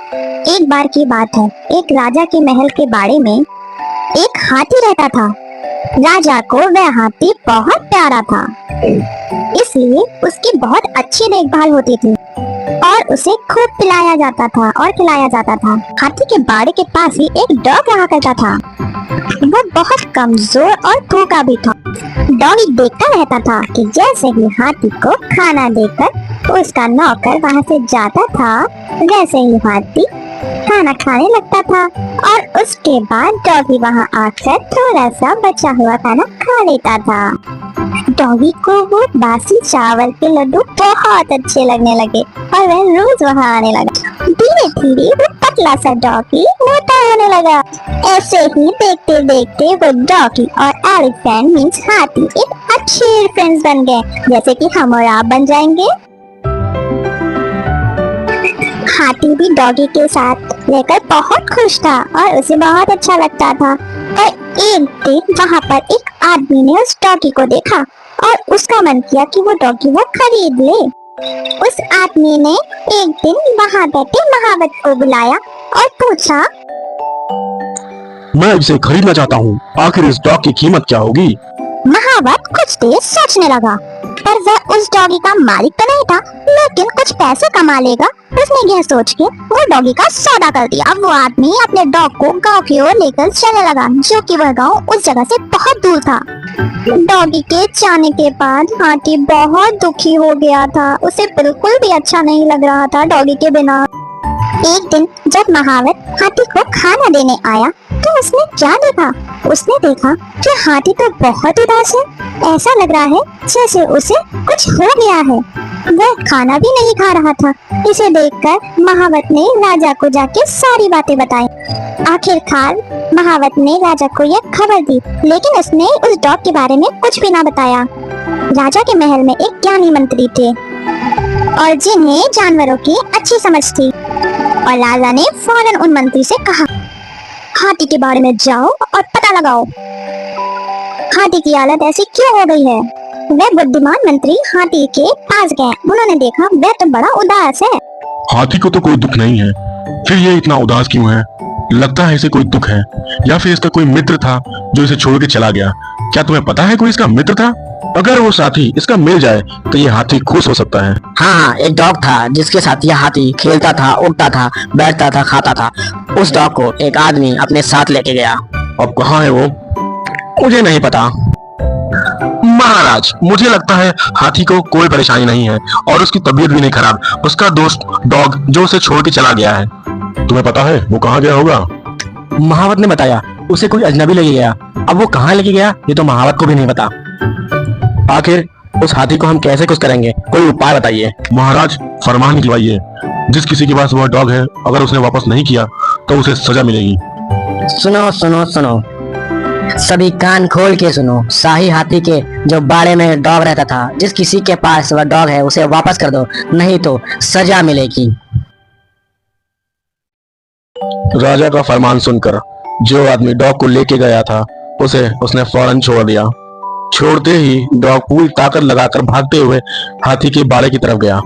एक बार की बात है, एक राजा के महल के बाड़े में एक हाथी रहता था। राजा को वह हाथी बहुत प्यारा था, इसलिए उसकी बहुत अच्छी देखभाल होती थी और उसे खूब पिलाया जाता था और खिलाया जाता था। हाथी के बाड़े के पास ही एक डॉग रहा करता था। वो बहुत कमजोर और भूखा भी था। डॉगी देखता रहता था कि जैसे ही हाथी को खाना देकर उसका नौकर वहाँ से जाता था, वैसे ही हाथी खाना खाने लगता था और उसके बाद डॉगी वहाँ आकर थोड़ा सा बचा हुआ खाना खा लेता था। डॉगी को वो बासी चावल के लड्डू बहुत अच्छे लगने लगे और वह रोज वहाँ आने लगा। धीरे धीरे वो पतला सा डॉगी मोटा होने लगा। ऐसे ही देखते देखते वो डॉगी और एलिफेंट मींस हाथी एक अच्छे फ्रेंड्स बन गए, जैसे कि हम और आप बन जाएंगे। हाथी भी डॉगी के साथ रहकर बहुत खुश था और उसे बहुत अच्छा लगता था। और एक दिन वहाँ पर एक आदमी ने उस डॉगी को देखा और उसका मन किया कि वो डॉगी वो खरीद ले। उस आदमी ने एक दिन वहाँ बैठे महावत को बुलाया और पूछा, मैं इसे खरीदना चाहता हूँ, आखिर इस डॉग की कीमत क्या होगी? महावत कुछ देर सोचने लगा, पर वह उस डॉगी का मालिक तो नहीं था, लेकिन कुछ पैसे कमा लेगा, उसने यह सोच के वो डॉगी का सौदा कर दिया। अब वो आदमी अपने डॉग को गांव की ओर लेकर चलने लगा, जो कि वह गांव उस जगह से बहुत दूर था। डॉगी के जाने के बाद हाथी बहुत दुखी हो गया था। उसे बिल्कुल भी अच्छा नहीं लग रहा था डॉगी के बिना। एक दिन जब महावत हाथी को खाना देने आया तो उसने क्या देखा? उसने देखा कि हाथी तो बहुत उदास है। ऐसा लग रहा है जैसे उसे कुछ हो गया है। वह खाना भी नहीं खा रहा था। इसे देखकर महावत ने राजा को जाके सारी बातें बताई। आखिरकार महावत ने राजा को यह खबर दी, लेकिन उसने उस डॉग के बारे में कुछ भी ना बताया। राजा के महल में एक ज्ञानी मंत्री थे और जिन्हें जानवरों की अच्छी समझ थी। और राजा ने फौरन उन मंत्री से कहा, हाथी के बारे में जाओ और पता लगाओ हाथी की हालत ऐसी क्यों हो गई है। वह बुद्धिमान मंत्री हाथी के पास गए। उन्होंने देखा वह तो बड़ा उदास है। हाथी को तो कोई दुख नहीं है, फिर ये इतना उदास क्यों है? लगता है इसे कोई दुख है, या फिर इसका कोई मित्र था जो इसे छोड़ के चला गया। क्या तुम्हें पता है कोई इसका मित्र था? अगर वो साथी इसका मिल जाए तो ये हाथी खुश हो सकता है। हाँ, एक डॉग था जिसके साथ यह हाथी खेलता था, उठता था, बैठता था, खाता था। उस डॉग को एक आदमी अपने साथ लेके गया। अब कहाँ है वो? मुझे नहीं पता। महाराज, मुझे लगता है हाथी को कोई परेशानी नहीं है और उसकी तबीयत भी नहीं खराब। उसका दोस्त डॉग जो उसे छोड़ के चला गया है। तुम्हें पता है वो कहाँ गया होगा? महावत ने बताया उसे कोई अजनबी लेके गया। अब वो कहाँ लेके गया ये तो महावत को भी नहीं पता। आखिर उस हाथी को हम कैसे खुश करेंगे? कोई उपाय बताइए। महाराज, फरमान निकलवाइए। जिस किसी के पास वह डॉग है, अगर उसने वापस नहीं किया तो उसे सजा मिलेगी। सुनो सुनो सुनो, सभी कान खोल के सुनो। शाही हाथी के जो बाड़े में डॉग रहता था, जिस किसी के पास वह डॉग है उसे वापस कर दो, नहीं तो सजा मिलेगी। राजा का फरमान सुनकर जो आदमी डॉग को लेके गया था उसे उसने फौरन छोड़ दिया। छोड़ते ही डॉग पूरी ताकत लगाकर भागते हुए हाथी के बाड़े की तरफ गया।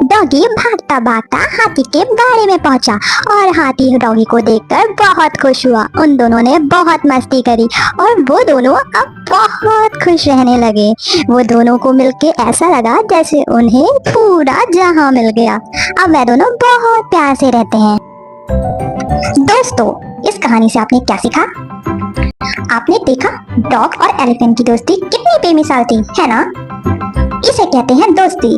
डॉगी भागता भागता हाथी के बाड़े में पहुंचा और हाथी डॉगी को देखकर बहुत खुश हुआ। उन दोनों ने बहुत मस्ती करी और वो दोनों अब बहुत खुश रहने लगे। वो दोनों को मिलके ऐसा लगा जैसे उन्हें पूरा जहां मिल गया। अब वे दोनों बहुत प्यार से रहते हैं। दोस्तों, इस कहानी से आपने क्या सीखा? आपने देखा डॉग और एलिफेंट की दोस्ती कितनी बेमिसाल थी, है ना? इसे कहते हैं दोस्ती।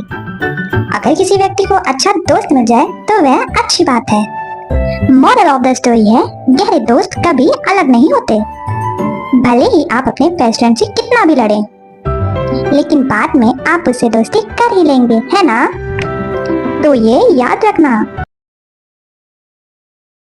अगर किसी व्यक्ति को अच्छा दोस्त मिल जाए तो वह अच्छी बात है। मॉरल ऑफ द स्टोरी है, गहरे दोस्त कभी अलग नहीं होते। भले ही आप अपने बेस्ट फ्रेंड से कितना भी लड़ें, लेकिन बाद में आप उससे दोस्ती कर ही लेंगे, है ना? तो ये याद रखना।